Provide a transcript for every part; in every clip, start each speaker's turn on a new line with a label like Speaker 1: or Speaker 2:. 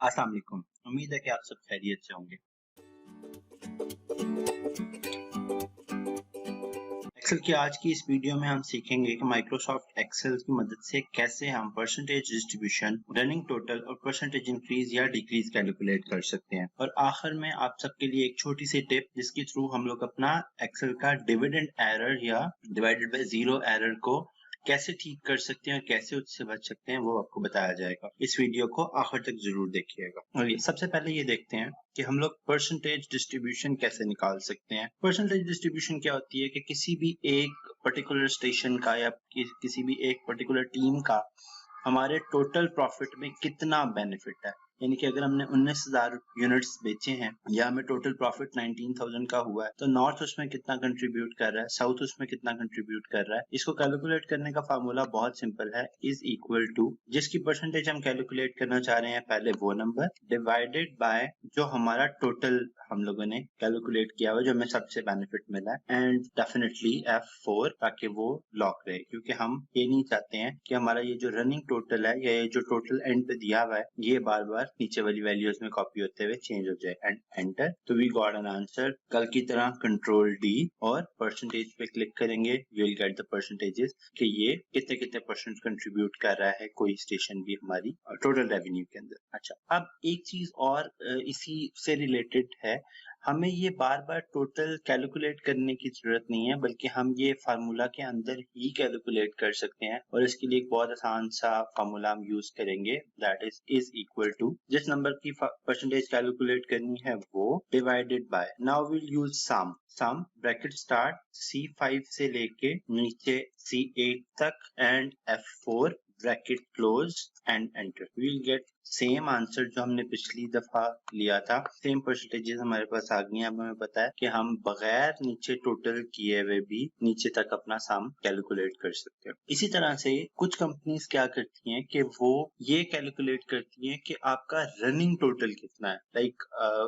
Speaker 1: अस्सलाम वालेकुम। उम्मीद है कि आप सब खैरियत से होंगे। एक्सेल की आज की इस वीडियो में हम सीखेंगे कि माइक्रोसॉफ्ट एक्सेल की मदद से कैसे हम परसेंटेज डिस्ट्रीब्यूशन, रनिंग टोटल और परसेंटेज इंक्रीज या डिक्रीज कैलकुलेट कर सकते हैं। और आखिर में आप सबके लिए एक छोटी सी टिप जिसके थ्रू हम लोग अपना एक्सेल का डिविडेंड एरर या डिवाइडेड बाय जीरो एरर को कैसे ठीक कर सकते हैं, कैसे उससे बच सकते हैं, वो आपको बताया जाएगा। इस वीडियो को आखिर तक जरूर देखिएगा। और सबसे पहले ये देखते हैं कि हम लोग परसेंटेज डिस्ट्रीब्यूशन कैसे निकाल सकते हैं। परसेंटेज डिस्ट्रीब्यूशन क्या होती है कि किसी भी एक पर्टिकुलर स्टेशन का या किसी भी एक पर्टिकुलर टीम का हमारे टोटल प्रॉफिट में कितना बेनिफिट है। यानी कि अगर हमने 19,000 यूनिट्स बेचे हैं या हमें टोटल प्रॉफिट 19,000 का हुआ है, तो नॉर्थ उसमें कितना कंट्रीब्यूट कर रहा है, साउथ उसमें कितना कंट्रीब्यूट कर रहा है। इसको कैलकुलेट करने का फार्मूला बहुत सिंपल है, इज इक्वल टू जिसकी परसेंटेज हम कैलकुलेट करना चाह रहे हैं पहले वो नंबर डिवाइडेड बाय जो हमारा टोटल हम लोगों ने कैलकुलेट किया हुआ जो हमें सबसे बेनिफिट मिला है, एंड डेफिनेटली F4 ताकि वो लॉक रहे, क्योंकि हम ये नहीं चाहते हैं कि हमारा ये जो रनिंग टोटल है या ये जो टोटल एंड पे दिया हुआ है ये बार बार नीचे वाली वैल्यूज में कॉपी होते हुए चेंज हो जाए। And enter. तो वी गॉट एन आंसर। कल की तरह कंट्रोल डी और परसेंटेज पे क्लिक करेंगे, we will get the percentages कि ये कितने कितने परसेंट कंट्रीब्यूट कर रहा है कोई स्टेशन भी हमारी टोटल रेवेन्यू के अंदर। अच्छा, अब एक चीज और इसी से रिलेटेड है, हमें ये बार बार टोटल कैलकुलेट करने की जरूरत नहीं है, बल्कि हम ये फार्मूला के अंदर ही कैलकुलेट कर सकते हैं। और इसके लिए एक बहुत आसान सा फार्मूला हम यूज करेंगे, दैट इज इक्वल टू जिस नंबर की परसेंटेज कैलकुलेट करनी है वो divided by, now will use sum bracket start C5 से लेके नीचे C8 तक and F4 bracket close and enter. We will get same answer जो हमने पिछली दफा लिया था, सेम परसेंटेजेस हमारे पास आ गई हैं। अब हमें पता है कि हम बगैर नीचे टोटल किए हुए भी नीचे तक अपना सम कैलकुलेट कर सकते हैं। इसी तरह से कुछ कंपनीज क्या करती हैं कि वो ये कैलकुलेट करती हैं कि आपका रनिंग टोटल कितना है। लाइक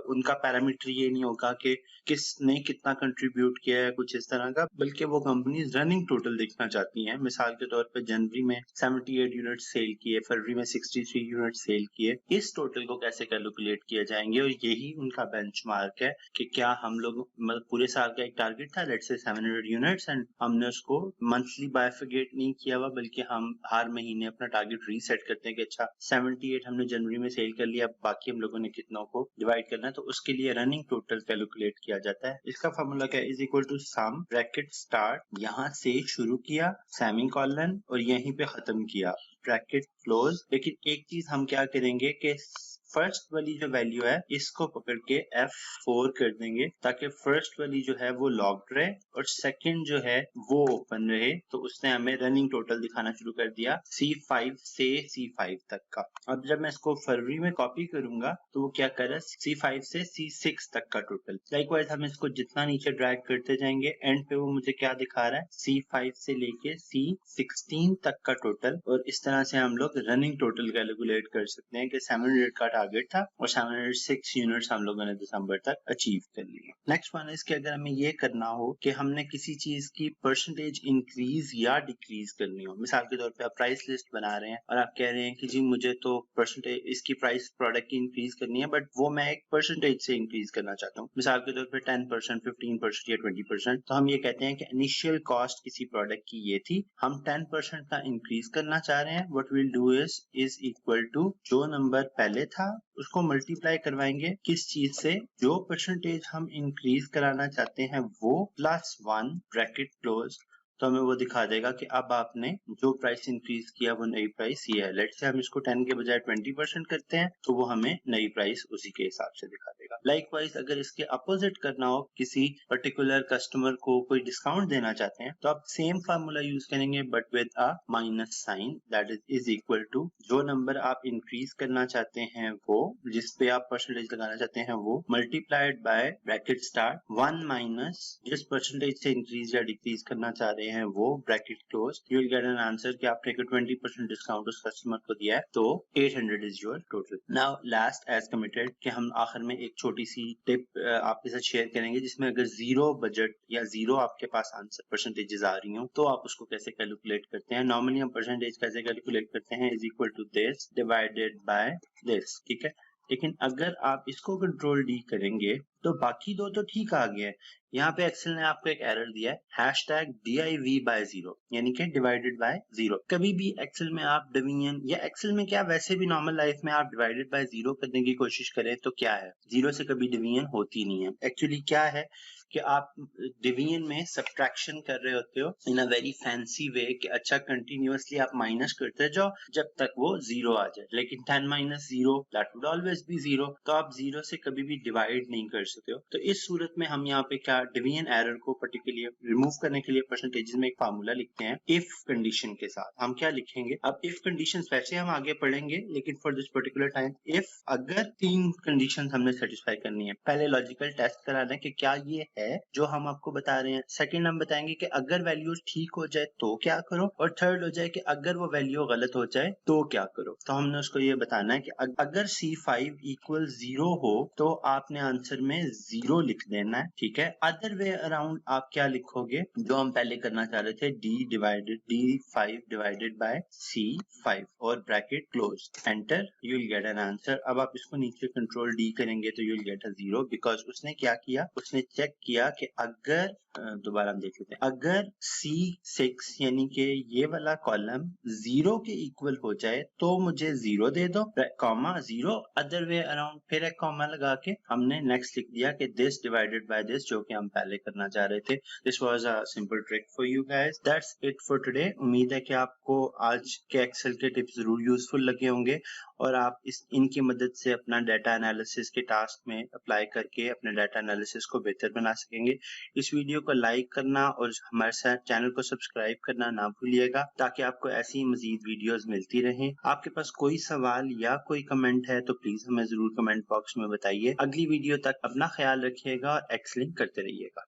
Speaker 1: उनका पैरामीटर ये नहीं होगा कि किसने कितना कंट्रीब्यूट किया है कुछ इस तरह का, बल्कि वो कंपनीज रनिंग टोटल देखना चाहती हैं। मिसाल के तौर पर जनवरी में 78 यूनिट सेल किए, फरवरी में 63 यूनिट सेल किए, इस टोटल को कैसे कैलकुलेट किया जाएंगे। और यही उनका बेंचमार्क है कि क्या हम लोग मतलब पूरे साल का एक टारगेट था लेट्स से 700 यूनिट्स एंड हमने उसको मंथली बाइफिकेट नहीं किया हुआ, बल्कि हम हर महीने अपना टारगेट रीसेट करते हैं कि अच्छा 78 हमने जनवरी में सेल कर लिया, बाकी हम लोगों ने कितनों को डिवाइड करना है, तो उसके लिए रनिंग टोटल कैलकुलेट किया जाता है। इसका फॉर्मूला क्या है, is equal to sum bracket start, यहाँ से शुरू किया सेमी कॉलन और यहीं पे खत्म किया ब्रैकेट क्लोज। लेकिन एक चीज हम क्या करेंगे कि फर्स्ट वाली जो वैल्यू है इसको पकड़ के F4 कर देंगे ताकि फर्स्ट वाली जो है वो लॉक्ड रहे और सेकंड जो है वो ओपन रहे। तो उसने हमें रनिंग टोटल दिखाना शुरू कर दिया C5 से C5 तक का। अब जब मैं इसको फरवरी में कॉपी करूंगा तो वो क्या कर रहा है, C5 से C6 तक का टोटल। लाइकवाइज हम इसको जितना नीचे ड्रैग करते जाएंगे एंड पे वो मुझे क्या दिखा रहा है, C5 से लेके C16 तक का टोटल। और इस तरह से हम लोग रनिंग टोटल कैलकुलेट कर सकते हैं कि 700 का टारगेट था और 706 यूनिट्स हम लोगों ने दिसंबर तक अचीव कर लिए। नेक्स्ट वन इज कि अगर हमें ये करना हो कि हमने किसी चीज की परसेंटेज इंक्रीज या डिक्रीज करनी हो, मिसाल के तौर पे आप प्राइस लिस्ट बना रहे हैं और आप कह रहे हैं कि जी मुझे तो परसेंटेज इसकी प्राइस प्रोडक्ट की इंक्रीज करनी है, बट वो मैं एक परसेंटेज से इंक्रीज करना चाहता हूँ, मिसाल के तौर पे 10%, 15% या 20%। तो हम ये कहते हैं कि इनिशियल कॉस्ट किसी प्रोडक्ट की ये थी, हम 10% का इंक्रीज करना चाह रहे हैं। What will do is equal to जो नंबर पहले था उसको मल्टीप्लाई करवाएंगे किस चीज से, जो परसेंटेज हम इंक्रीज कराना चाहते हैं वो +1 ब्रैकेट क्लोज। तो हमें वो दिखा देगा कि अब आपने जो प्राइस इंक्रीज किया वो नई प्राइस ये है। लेट्स से हम इसको 10 के बजाय 20% करते हैं तो वो हमें नई प्राइस उसी के हिसाब से दिखा देगा। लाइकवाइज अगर इसके अपोजिट करना हो, किसी पर्टिकुलर कस्टमर को कोई डिस्काउंट देना चाहते हैं, तो आप सेम फार्मूला यूज करेंगे but with a minus sign, that is equal to जो नंबर आप इंक्रीज करना चाहते हैं वो, जिस पे आप परसेंटेज लगाना चाहते हैं वो, multiplied by bracket start 1 minus जिस परसेंटेज से इंक्रीज या डिक्रीज करना चाह रहे हैं वो bracket close. You will get an answer कि आपने 20% डिस्काउंट उस कस्टमर को दिया है, तो 800 is your total. Now last as committed कि हम आखिर में एक छोटी सी टिप आपके साथ शेयर करेंगे, जिसमें अगर जीरो बजट या जीरो आपके पास आंसर परसेंटेजेस आ रही हो तो आप उसको कैसे कैलकुलेट करते हैं। नॉर्मली हम परसेंटेज कैसे कैलकुलेट करते हैं, is equal to this divided by this, ठीक है। लेकिन अगर आप इसको कंट्रोल डी करेंगे तो बाकी दो तो ठीक आ गए हैं। यहाँ पे एक्सेल ने आपको एक एरर दिया है हैशटैग div/0 यानी कि डिवाइडेड बाय 0। कभी भी एक्सेल में आप डिवीजन या एक्सेल में क्या वैसे भी नॉर्मल लाइफ में आप डिवाइडेड बाय 0 करने की कोशिश करें तो क्या है, 0 से कभी डिवीजन होती नहीं है। एक्चुअली क्या है कि आप डिवीजन में सब्ट्रैक्शन कर रहे होते हो इन अ वेरी फैंसी वे कि अच्छा कंटिन्यूअसली आप माइनस करते जाओ जब तक वो 0 आ जाए, लेकिन 10 minus 0 that would always be 0, तो आप 0 से कभी भी डिवाइड नहीं कर सकते हो। तो इस सूरत में हम यहाँ पे क्या डिवीजन एरर को पर्टिकुलरली रिमूव करने के लिए परसेंटेजेस में एक फार्मूला लिखते हैं इफ कंडीशन के साथ। हम क्या लिखेंगे, अब इफ कंडीशन वैसे हम आगे पढ़ेंगे लेकिन for this particular time if अगर 3 कंडीशन हमने सेटिस्फाई करनी है, पहले लॉजिकल टेस्ट कराना है कि क्या ये है जो हम आपको बता रहे हैं। सेकंड हम बताएंगे कि अगर वैल्यू ठीक हो जाए तो क्या करो, और थर्ड हो जाए कि अगर वो वैल्यू गलत हो जाए तो क्या करो। तो हमने उसको ये बताना है कि अगर C5 इक्वल 0 हो तो आपने आंसर में 0 लिख देना है, ठीक है। अदर वे अराउंड आप क्या लिखोगे, जो हम पहले करना चाह रहे थे, D5 डिवाइडेड बाय C5 और bracket close, enter, you will get an answer. अब आप इसको नीचे कंट्रोल D करेंगे तो you will get a 0 because उसने क्या किया, उसने चेक किया कि अगर दोबारा हम देख लेते हैं, अगर C6 यानी कि ये वाला कॉलम 0 के इक्वल हो जाए तो मुझे 0 दे दो, कॉमा 0, अदर वे अराउंड फिर एक कॉमा लगा के हमने नेक्स्ट लिख दिया कि दिस डिवाइडेड बाय दिस, जो कि हम पहले करना चाह रहे थे। This was a simple trick for you guys. That's it for today. उम्मीद है कि आपको आज के एक्सेल के टिप्स जरूर यूजफुल लगे होंगे और आप इनकी मदद से अपना डाटा एनालिसिस के टास्क में अप्लाई करके अपने डाटा एनालिसिस को बेहतर बना सकेंगे। इस वीडियो को लाइक करना और हमारे साथ चैनल को सब्सक्राइब करना ना भूलिएगा ताकि आपको ऐसी मजीद वीडियोस मिलती रहें। आपके पास कोई सवाल या कोई कमेंट है तो प्लीज हमें जरूर कमेंट बॉक्स में बताइए। अगली वीडियो तक अपना ख्याल रखिएगा और एक्सेलिंग करते रहिएगा।